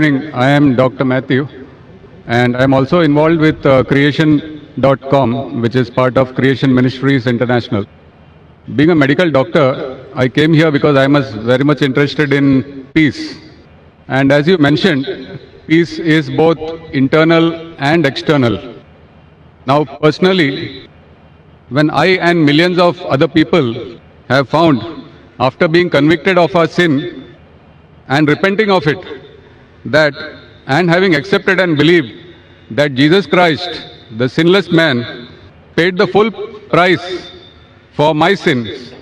Morning. I am Dr. Matthew, and I am also involved with creation.com, which is part of Creation Ministries International. Being a medical doctor, I came here because I was very much interested in peace. And as you mentioned, peace is both internal and external. Now, personally, when I and millions of other people have found, after being convicted of our sin and repenting of it, that and having accepted and believed that Jesus Christ, the sinless man, paid the full price for my sins.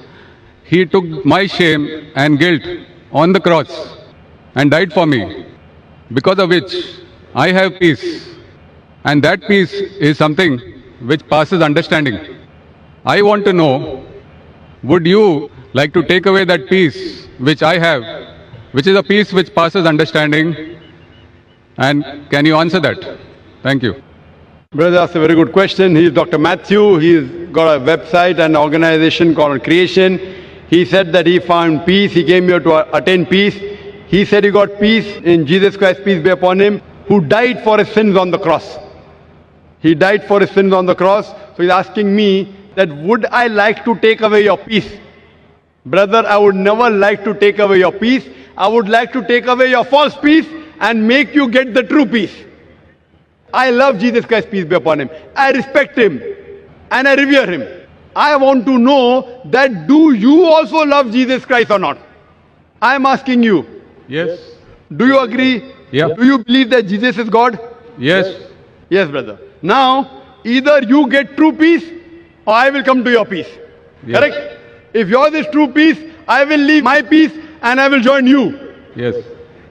He took my shame and guilt on the cross and died for me, because of which I have peace. And that peace is something which passes understanding. I want to know, would you like to take away that peace which I have, which is a peace which passes understanding? And can you answer that? Thank you. Brother, that's a very good question. He's Dr. Matthew. He's got a website and organization called Creation. He said that he found peace. He came here to attain peace. He said he got peace in Jesus Christ, peace be upon him, who died for his sins on the cross. He died for his sins on the cross. So he's asking me that would I like to take away your peace? Brother, I would never like to take away your peace. I would like to take away your false peace and make you get the true peace. I love Jesus Christ, peace be upon him. I respect him and I revere him. I want to know that do you also love Jesus Christ or not? I am asking you. Yes. Do you agree? Yeah. Do you believe that Jesus is God? Yes. Yes, brother. Now, either you get true peace or I will come to your peace. Yes. Correct? If yours is true peace, I will leave my peace and I will join you. Yes.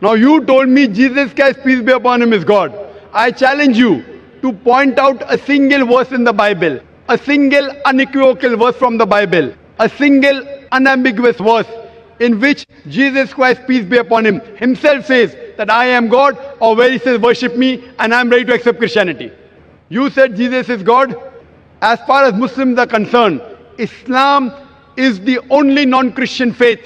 Now you told me Jesus Christ, peace be upon him, is God. I challenge you to point out a single verse in the Bible, a single unequivocal verse from the Bible, a single unambiguous verse in which Jesus Christ, peace be upon him, himself says that I am God, or where he says worship me and I am ready to accept Christianity. You said Jesus is God. As far as Muslims are concerned, Islam is the only non-Christian faith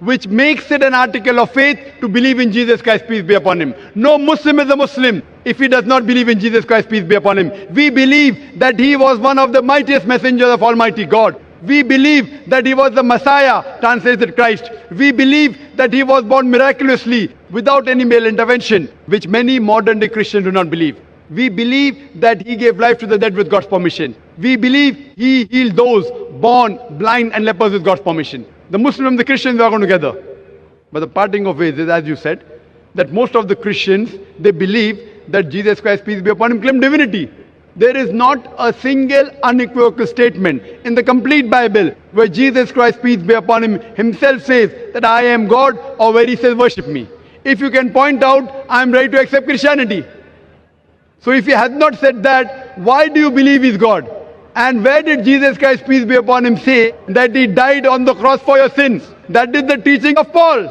which makes it an article of faith to believe in Jesus Christ, peace be upon him. No Muslim is a Muslim if he does not believe in Jesus Christ, peace be upon him. We believe that he was one of the mightiest messengers of Almighty God. We believe that he was the Messiah, translated Christ. We believe that he was born miraculously without any male intervention, which many modern day Christians do not believe. We believe that he gave life to the dead with God's permission. We believe he healed those born blind and lepers with God's permission. The Muslims and the Christians are going together. But the parting of ways is, as you said, that most of the Christians, they believe that Jesus Christ, peace be upon him, claimed divinity. There is not a single unequivocal statement in the complete Bible where Jesus Christ, peace be upon him, himself says that I am God, or where he says worship me. If you can point out, I am ready to accept Christianity. So if he has not said that, why do you believe he's God? And where did Jesus Christ, peace be upon him, say that he died on the cross for your sins? That is the teaching of Paul.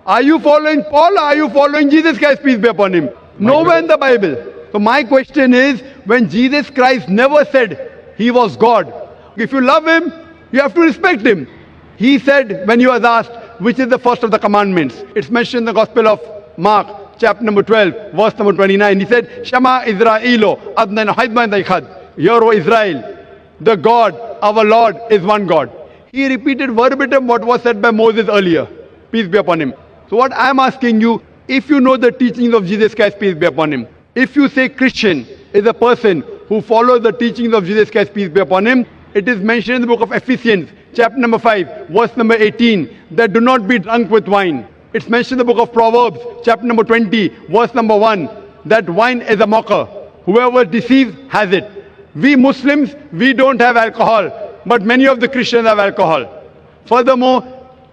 Are you following Paul or are you following Jesus Christ, peace be upon him? Nowhere in the Bible. So my question is, when Jesus Christ never said he was God, if you love him, you have to respect him. He said, when he was asked, which is the first of the commandments? It's mentioned in the Gospel of Mark, chapter number 12, verse number 29. He said, Shema Israelo, Adnan Haidman Daikhad. Hear, O Israel, the God, our Lord, is one God. He repeated verbatim what was said by Moses earlier. Peace be upon him. So what I am asking you, if you know the teachings of Jesus Christ, peace be upon him, if you say Christian is a person who follows the teachings of Jesus Christ, peace be upon him, it is mentioned in the book of Ephesians, chapter number 5, verse number 18, that do not be drunk with wine. It's mentioned in the book of Proverbs, chapter number 20, verse number 1, that wine is a mocker. Whoever deceives has it. We Muslims, we don't have alcohol, but many of the Christians have alcohol. Furthermore,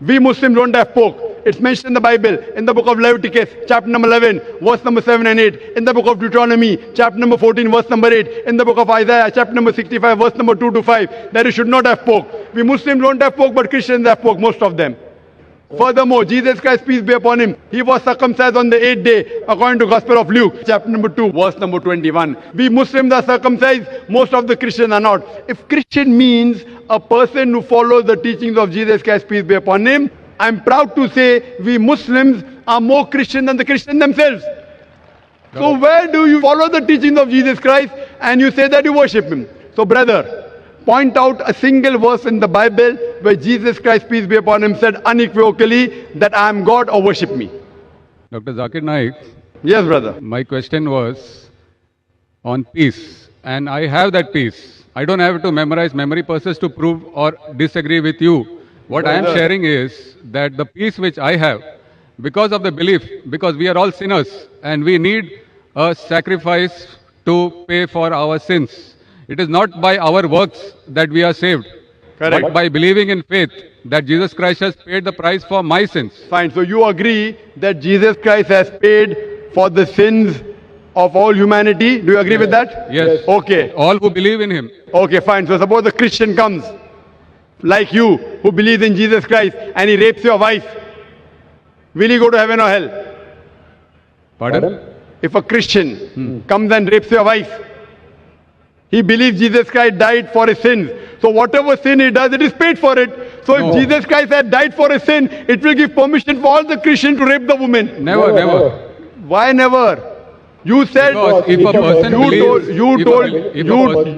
we Muslims don't have pork. It's mentioned in the Bible, in the book of Leviticus, chapter number 11, verse number 7 and 8, in the book of Deuteronomy, chapter number 14, verse number 8, in the book of Isaiah, chapter number 65, verse number 2 to 5, that you should not have pork. We Muslims don't have pork, but Christians have pork, most of them. Furthermore, Jesus Christ, peace be upon him, he was circumcised on the 8th day, according to Gospel of Luke, chapter number 2, verse number 21. We Muslims are circumcised, most of the Christians are not. If Christian means a person who follows the teachings of Jesus Christ, peace be upon him, I'm proud to say we Muslims are more Christian than the Christians themselves. So where do you follow the teachings of Jesus Christ and you say that you worship him? So brother, point out a single verse in the Bible where Jesus Christ, peace be upon him, said unequivocally that I am God or worship me. Dr. Zakir Naik, Yes, brother. my question was on peace, and I have that peace. I don't have to memorize memory purposes to prove or disagree with you. What I am Brother. sharing is that the peace which I have, because of the belief, because we are all sinners and we need a sacrifice to pay for our sins. It is not by our works that we are saved, Correct. but by believing in faith that Jesus Christ has paid the price for my sins. Fine. So you agree that Jesus Christ has paid for the sins of all humanity. Do you agree with that? Yes. Okay. All who believe in him. Okay, fine. So suppose a Christian comes, like you, who believes in Jesus Christ, and he rapes your wife. Will he go to heaven or hell? Pardon? If a Christian comes and rapes your wife, he believes Jesus Christ died for his sins. So whatever sin he does, it is paid for it. So No. if Jesus Christ had died for his sin, it will give permission for all the Christians to rape the woman. Never, never. Why never? You said, Because if a person believes,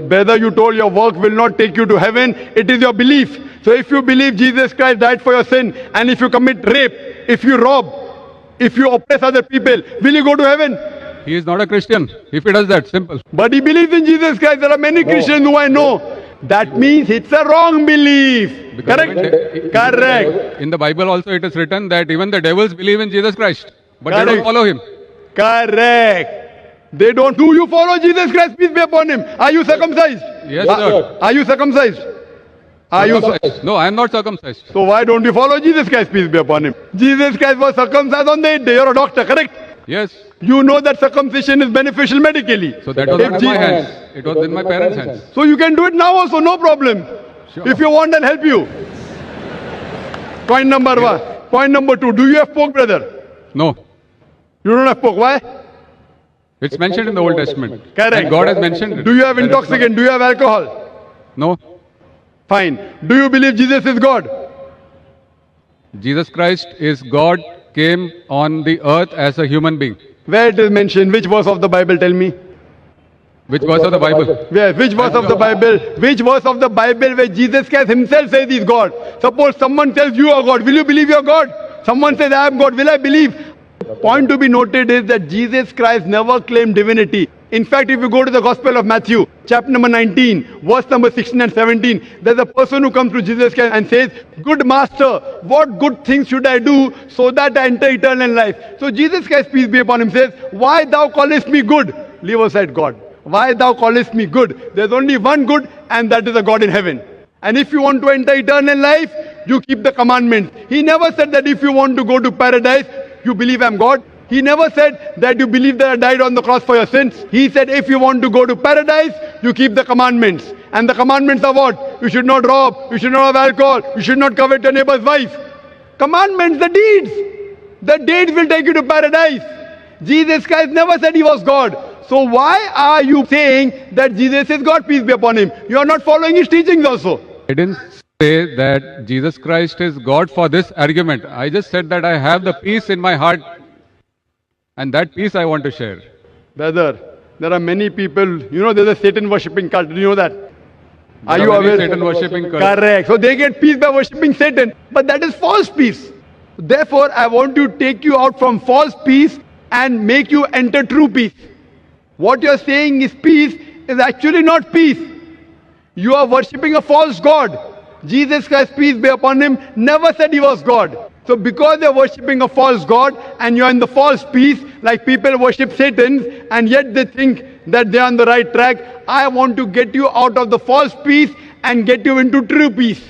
brother, you told your work will not take you to heaven. It is your belief. So if you believe Jesus Christ died for your sin, and if you commit rape, if you rob, if you oppress other people, will you go to heaven? he is not a Christian. If he does that, simple. But he believes in Jesus Christ. There are many Christians who I know. That means it's a wrong belief. Because Correct? Correct. In the Bible also it is written that even the devils believe in Jesus Christ, but they Correct. don't follow him. Correct. They don't. Do you follow Jesus Christ? Peace be upon him. Are you circumcised? Yes, sir. Are you circumcised? Are you? No, I am not circumcised. So why don't you follow Jesus Christ? Peace be upon him. Jesus Christ was circumcised on the 8th day. You're a doctor, correct? Yes. You know that circumcision is beneficial medically. So that was If not in my Je- hands. It was in my parents' hands. So you can do it now also, no problem. Sure. If you want, I'll help you. Point number one. Point number two. Do you have pork, brother? No. You don't have pork. Why? It's mentioned in the Old Testament. Correct. And God has mentioned it. Do you have That is intoxicant? Do you have alcohol? No. Fine. Do you believe Jesus is God? Jesus Christ is God, came on the earth as a human being. Where it is mentioned? Which verse of the Bible? Tell me. Which verse of the Bible? Where? Which verse of the Bible? Which verse of the Bible where Jesus Christ himself says he's God? Suppose someone tells you are God. Will you believe you're God? Someone says I am God. Will I believe? Point to be noted is that Jesus Christ never claimed divinity. In fact, if you go to the Gospel of Matthew, chapter number 19, verse number 16 and 17, there's a person who comes to Jesus Christ and says, "Good master, what good things should I do so that I enter eternal life?" So Jesus Christ, peace be upon him, says, "Why thou callest me good?" Leave aside God. "Why thou callest me good?" There's only one good, and that is a God in heaven. And if you want to enter eternal life, you keep the commandments. He never said that if you want to go to paradise, you believe I'm God. He never said that you believe that I died on the cross for your sins. He said if you want to go to paradise, you keep the commandments. And the commandments are what? You should not rob, you should not have alcohol, you should not covet your neighbor's wife. Commandments, the deeds. The deeds will take you to paradise. Jesus Christ never said he was God. So why are you saying that Jesus is God, peace be upon him? You are not following his teachings also. I didn't say that Jesus Christ is God for this argument. I just said that I have the peace in my heart, and that peace I want to share. Brother, there are many people, you know there's a Satan worshipping cult. Do you know that? Are There you many aware? Satan worshipping cults. Correct. So they get peace by worshipping Satan. But that is false peace. Therefore, I want to take you out from false peace and make you enter true peace. What you're saying is peace is actually not peace. You are worshipping a false God. Jesus Christ, peace be upon him, never said he was God. So because they're worshipping a false God and you're in the false peace, like people worship Satan, and yet they think that they're on the right track, I want to get you out of the false peace and get you into true peace.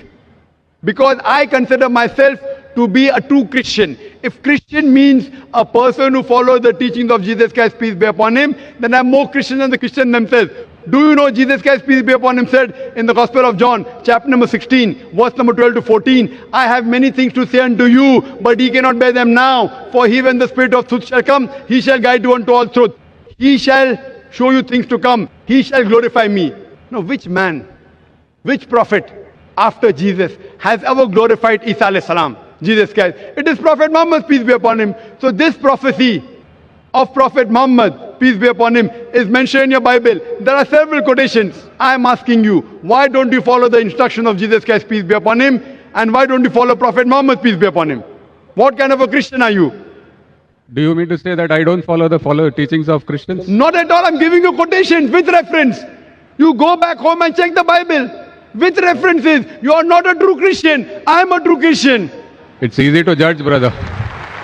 Because I consider myself to be a true Christian. If Christian means a person who follows the teachings of Jesus Christ, peace be upon him, then I'm more Christian than the Christians themselves. Do you know Jesus Christ, peace be upon him, said in the Gospel of John, chapter number 16, verse number 12 to 14, I have many things to say unto you, but ye cannot bear them now. For he, when the Spirit of truth shall come, he shall guide you unto all truth. He shall show you things to come. He shall glorify me. Now, which man, which prophet after Jesus has ever glorified Isa alayhi salam? Jesus Christ. It is Prophet Muhammad, peace be upon him. So this prophecy of Prophet Muhammad, peace be upon him, is mentioned in your Bible. There are several quotations. I am asking you, why don't you follow the instruction of Jesus Christ, peace be upon him? And why don't you follow Prophet Muhammad, peace be upon him? What kind of a Christian are you? Do you mean to say that I don't follow the teachings of Christians? Not at all. I'm giving you quotations with reference. You go back home and check the Bible with references. You are not a true Christian. I am a true Christian. It's easy to judge, brother.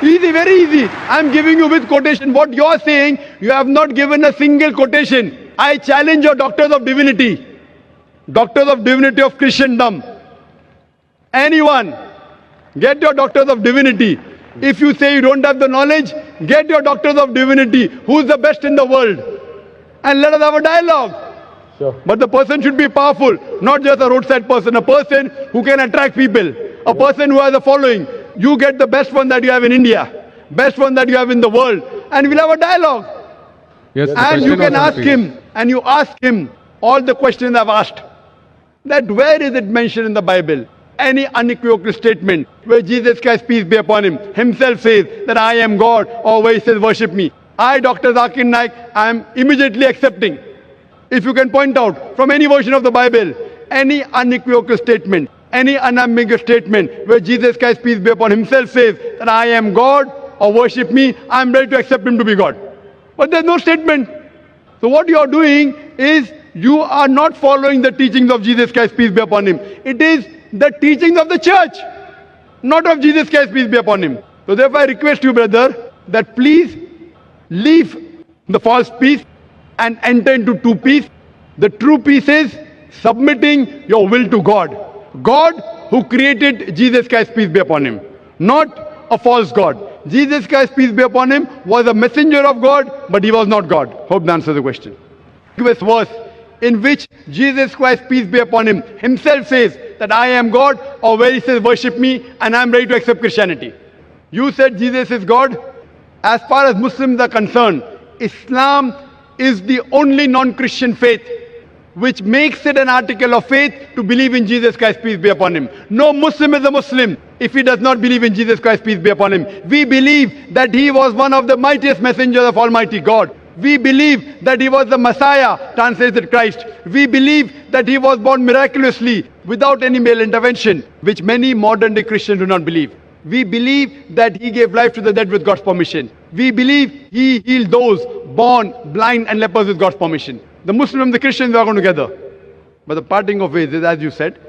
Easy, very easy. I'm giving you with quotation. What you're saying, you have not given a single quotation. I challenge your doctors of divinity. Doctors of divinity of Christendom. Anyone, get your doctors of divinity. If you say you don't have the knowledge, get your doctors of divinity. Who's the best in the world? And let us have a dialogue. Sure. But the person should be powerful, not just a roadside person, a person who can attract people, a person who has a following. You get the best one that you have in India, best one that you have in the world, and we'll have a dialogue. Yes, the And you question can was ask on him, and you ask him all the questions I've asked. That where is it mentioned in the Bible? Any unequivocal statement where Jesus Christ, peace be upon him, himself says that I am God, or where he says worship me. I, Dr. Zakir Naik, I am immediately accepting. If you can point out from any version of the Bible, any unequivocal statement, any unambiguous statement where Jesus Christ, peace be upon himself, says that I am God or worship me, I am ready to accept him to be God. But there's no statement. So what you are doing is you are not following the teachings of Jesus Christ, peace be upon him. It is the teachings of the church, not of Jesus Christ, peace be upon him. So therefore I request you, brother, that please leave the false peace and enter into true peace. The true peace is submitting your will to God. God who created Jesus Christ, peace be upon him, not a false God. Jesus Christ, peace be upon him, was a messenger of God, but he was not God. Hope that answers the question. This verse in which Jesus Christ, peace be upon him, himself says that I am God, or where he says worship me and I am ready to accept Christianity. You said Jesus is God. As far as Muslims are concerned, Islam is the only non-Christian faith which makes it an article of faith to believe in Jesus Christ, peace be upon him. No Muslim is a Muslim if he does not believe in Jesus Christ, peace be upon him. We believe that he was one of the mightiest messengers of Almighty God. We believe that he was the Messiah, translated Christ. We believe that he was born miraculously without any male intervention, which many modern day Christians do not believe. We believe that he gave life to the dead with God's permission. We believe he healed those born blind and lepers with God's permission. The Muslims and the Christians are going together. But the parting of ways is, as you said,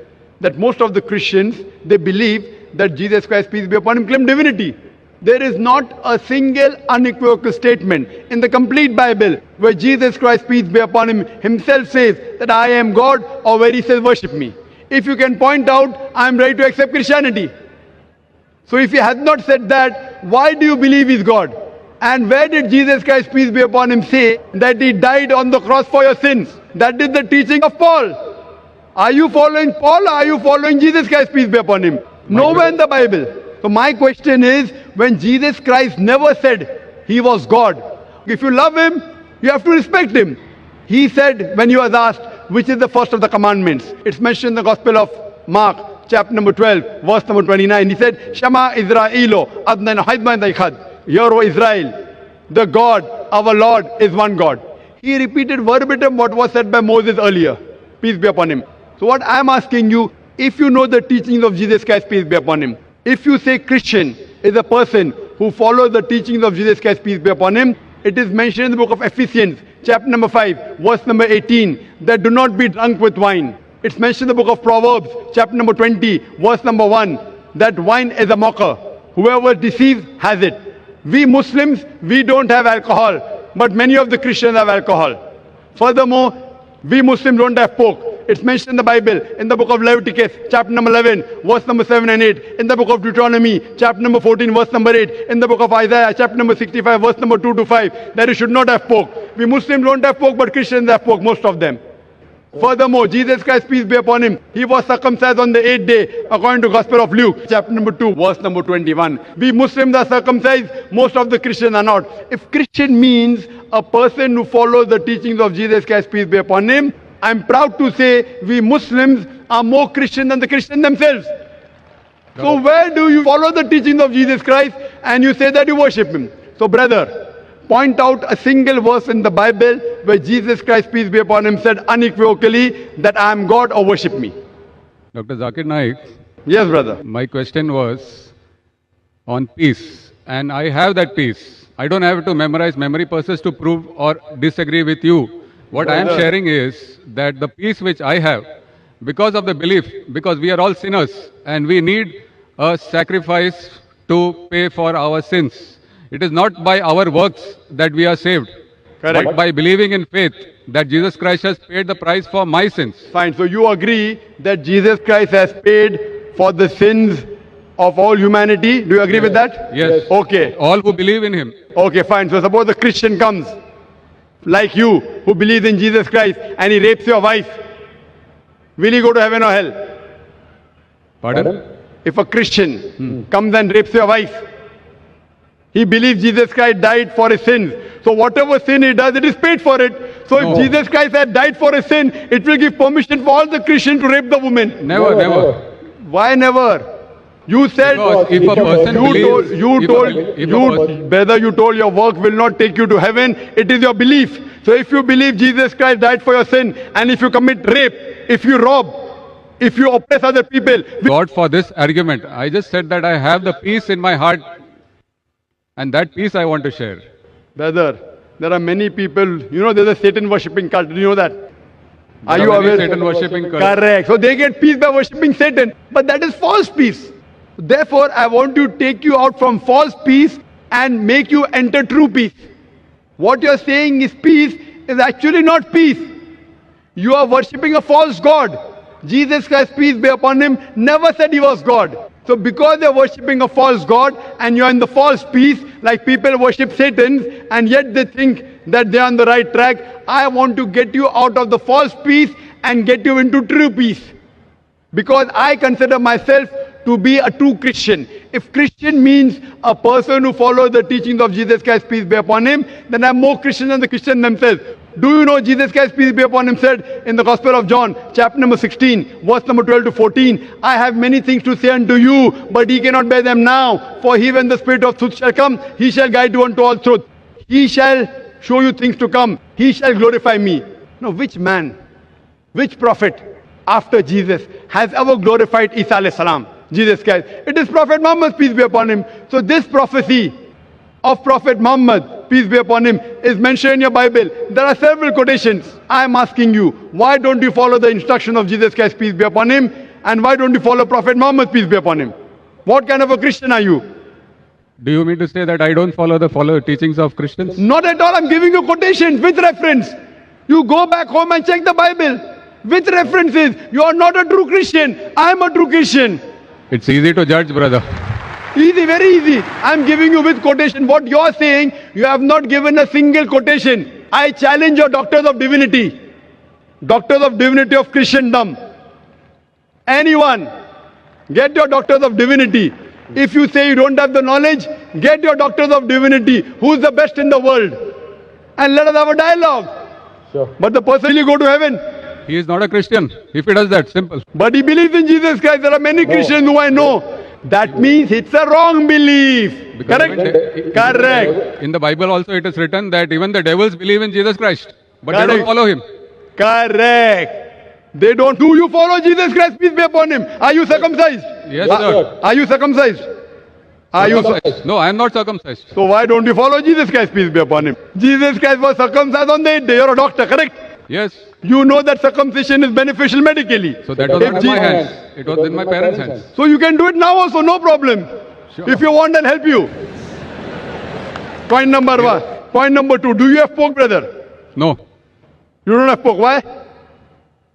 that most of the Christians, they believe that Jesus Christ, peace be upon him, claimed divinity. There is not a single unequivocal statement in the complete Bible where Jesus Christ, peace be upon him, himself says that I am God, or where he says worship me. If you can point out, I am ready to accept Christianity. So if he has not said that, why do you believe he's God? And where did Jesus Christ, peace be upon him, say that he died on the cross for your sins? That is the teaching of Paul. Are you following Paul, or are you following Jesus Christ, peace be upon him? Nowhere in the Bible. So my question is, when Jesus Christ never said he was God, if you love him, you have to respect him. He said, when he was asked, which is the first of the commandments? It's mentioned in the Gospel of Mark, chapter number 12, verse number 29. He said, Shema Israelo, Adnan Haidman Daikhad. Hear, O Israel, the God, our Lord, is one God. He repeated verbatim what was said by Moses earlier. Peace be upon him. So what I am asking you, if you know the teachings of Jesus Christ, peace be upon him, if you say Christian is a person who follows the teachings of Jesus Christ, peace be upon him, it is mentioned in the book of Ephesians, chapter number 5, verse number 18, that do not be drunk with wine. It's mentioned in the book of Proverbs, chapter number 20, verse number 1, that wine is a mocker. Whoever deceives has it. We Muslims, we don't have alcohol, but many of the Christians have alcohol. Furthermore, we Muslims don't have pork. It's mentioned in the Bible, in the book of Leviticus, chapter number 11, verse number 7 and 8, in the book of Deuteronomy, chapter number 14, verse number 8, in the book of Isaiah, chapter number 65, verse number 2 to 5, that you should not have pork. We Muslims don't have pork, but Christians have pork, most of them. Furthermore, Jesus Christ, peace be upon him, he was circumcised on the 8th day, according to Gospel of Luke, chapter number 2, verse number 21. We Muslims are circumcised, most of the Christians are not. If Christian means a person who follows the teachings of Jesus Christ, peace be upon him, I'm proud to say we Muslims are more Christian than the Christians themselves. So where do you follow the teachings of Jesus Christ and you say that you worship him? So brother, point out a single verse in the Bible where Jesus Christ, peace be upon him, said unequivocally that I am God or worship me. Dr. Zakir Naik, Yes, brother. my question was on peace, and I have that peace. I don't have to memorize memory purposes to prove or disagree with you. What I am sharing is that the peace which I have, because of the belief, because we are all sinners and we need a sacrifice to pay for our sins. It is not by our works that we are saved, Correct. but by believing in faith that Jesus Christ has paid the price for my sins. Fine. So you agree that Jesus Christ has paid for the sins of all humanity. Do you agree with that? Yes. Okay. All who believe in him. Okay, fine. So suppose a Christian comes, like you, who believes in Jesus Christ, and he rapes your wife. Will he go to heaven or hell? Pardon? If a Christian comes and rapes your wife, he believes Jesus Christ died for his sins. So whatever sin he does, it is paid for it. So No. if Jesus Christ had died for his sin, it will give permission for all the Christians to rape the woman. Never, never. Why never? You said Because if a person believes- whether you told your work will not take you to heaven, it is your belief. So if you believe Jesus Christ died for your sin, and if you commit rape, if you rob, if you oppress other people, God for this argument. I just said that I have the peace in my heart, and that peace I want to share. brother, there are many people, there's a Satan worshipping cult. Do you know that? Are There you are many aware? Satan worshipping cults. Correct. So they get peace by worshipping Satan. But that is false peace. Therefore, I want to take you out from false peace and make you enter true peace. What you're saying is peace is actually not peace. You are worshipping a false God. Jesus Christ, peace be upon him, never said he was God. So because they're worshipping a false God and you're in the false peace, like people worship Satan and yet they think that they're on the right track, I want to get you out of the false peace and get you into true peace. Because I consider myself to be a true Christian. If Christian means a person who follows the teachings of Jesus Christ, peace be upon him, then I'm more Christian than the Christian themselves. Do you know Jesus Christ, peace be upon him, said in the Gospel of John, chapter number 16, verse number 12 to 14, I have many things to say unto you, but ye cannot bear them now. For he, when the Spirit of truth shall come, he shall guide you unto all truth. He shall show you things to come. He shall glorify me. Now, which man, which prophet after Jesus has ever glorified Isa alayhi salam? Jesus Christ. It is Prophet Muhammad, peace be upon him. So this prophecy of Prophet Muhammad, peace be upon him, is mentioned in your Bible. There are several quotations. I am asking you, why don't you follow the instruction of Jesus Christ, peace be upon him? And why don't you follow Prophet Muhammad, peace be upon him? What kind of a Christian are you? Do you mean to say that I don't follow the teachings of Christians? Not at all. I'm giving you quotations with reference. You go back home and check the Bible with references. You are not a true Christian. I am a true Christian. It's easy to judge, brother. Easy, very easy. I'm giving you with quotation. What you're saying, you have not given a single quotation. I challenge your doctors of divinity. Doctors of divinity of Christendom. Anyone, get your doctors of divinity. If you say you don't have the knowledge, get your doctors of divinity. Who's the best in the world? And let us have a dialogue. Sure. But the person will go to heaven. He is not a Christian. If he does that, simple. But he believes in Jesus Christ. There are many Christians who I know. That means it's a wrong belief. Because Correct? Correct. In the Bible also it is written that even the devils believe in Jesus Christ, but they Correct. don't follow him. Correct. They don't. Do you follow Jesus Christ? Peace be upon him. Are you circumcised? Yes, sir. Are you circumcised? Are you? No, I am not circumcised. So why don't you follow Jesus Christ? Peace be upon him. Jesus Christ was circumcised on the 8th day. You're a doctor, correct? Yes. You know that circumcision is beneficial medically. So that was If not in Je- my hands. It was in my parents' hands. So you can do it now also, no problem. Sure. If you want, I'll help you. Point number one. Point number two. Do you have pork, brother? No. You don't have pork. Why?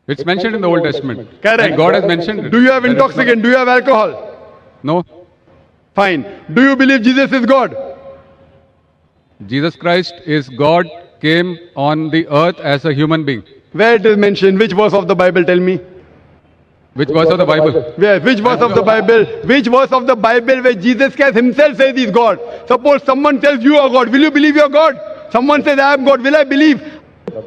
It's mentioned in the Old Testament. Correct. And God has mentioned it. Do you have That is intoxicant? Do you have alcohol? No. Fine. Do you believe Jesus is God? Jesus Christ is God, came on the earth as a human being. Where it is mentioned? Which verse of the Bible? Tell me. Which verse of the Bible? Where? Which verse of the Bible? Which verse of the Bible where Jesus Christ himself says he's God? Suppose someone tells you are God. Will you believe you're God? Someone says I am God. Will I believe?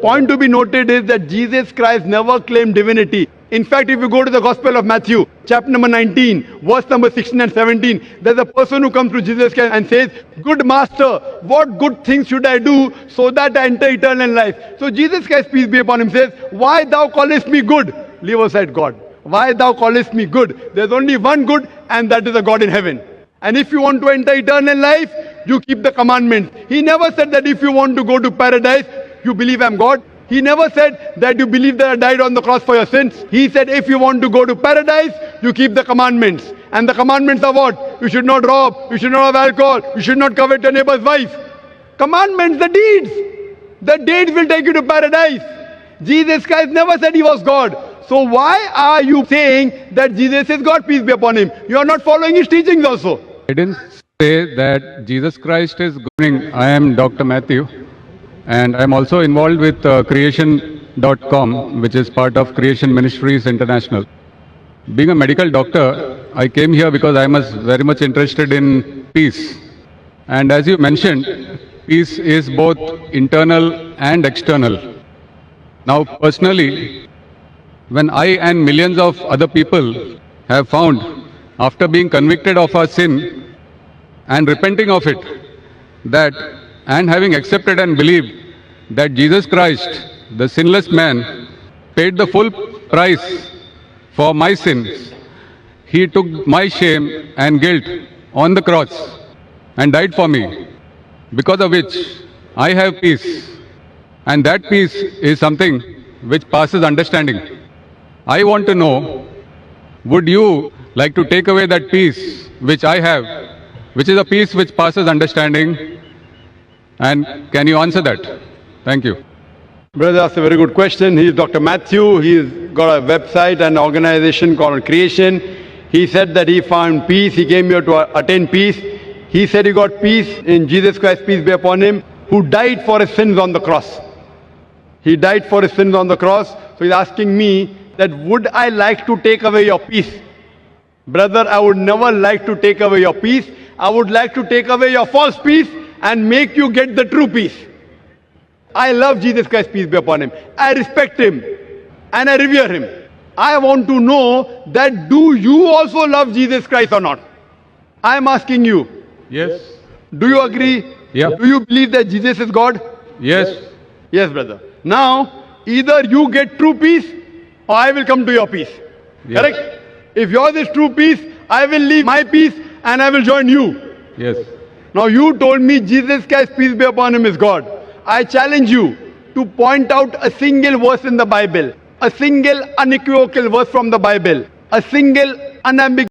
Point to be noted is that Jesus Christ never claimed divinity. In fact, if you go to the Gospel of Matthew, chapter number 19, verse number 16 and 17, there's a person who comes to Jesus Christ and says, "Good master, what good things should I do so that I enter eternal life?" So Jesus Christ, peace be upon him, says, "Why thou callest me good?" Leave aside God. "Why thou callest me good?" There's only one good, and that is a God in heaven. And if you want to enter eternal life, you keep the commandments. He never said that if you want to go to paradise, you believe I'm God. He never said that you believe that I died on the cross for your sins. He said if you want to go to paradise, you keep the commandments. And the commandments are what? You should not rob, you should not have alcohol, you should not covet your neighbor's wife. Commandments, the deeds. The deeds will take you to paradise. Jesus Christ never said he was God. So why are you saying that Jesus is God, peace be upon him? You are not following his teachings also. I didn't say that Jesus Christ is governing. I am Dr. Matthew, and I'm also involved with creation.com, which is part of Creation Ministries International. Being a medical doctor, I came here because I was very much interested in peace. And as you mentioned, peace is both internal and external. Now, personally, when I and millions of other people have found, after being convicted of our sin and repenting of it, that and having accepted and believed that Jesus Christ, the sinless man, paid the full price for my sins. He took my shame and guilt on the cross and died for me, because of which I have peace. And that peace is something which passes understanding. I want to know, would you like to take away that peace which I have, which is a peace which passes understanding? And can you answer that? Thank you. Brother, that's a very good question. He is Dr. Matthew. He's got a website and organization called Creation. He said that he found peace. He came here to attain peace. He said he got peace in Jesus Christ, peace be upon him, who died for his sins on the cross. He died for his sins on the cross. So he's asking me that would I like to take away your peace? Brother, I would never like to take away your peace. I would like to take away your false peace and make you get the true peace. I love Jesus Christ, peace be upon him. I respect him and I revere him. I want to know that do you also love Jesus Christ or not? I am asking you. Yes. Do you agree? Yeah. Do you believe that Jesus is God? Yes. Yes, brother. Now, either you get true peace or I will come to your peace. Yes. Correct? If yours is true peace, I will leave my peace and I will join you. Yes. Now you told me Jesus Christ, peace be upon him, is God. I challenge you to point out a single verse in the Bible, a single unequivocal verse from the Bible, a single unambiguous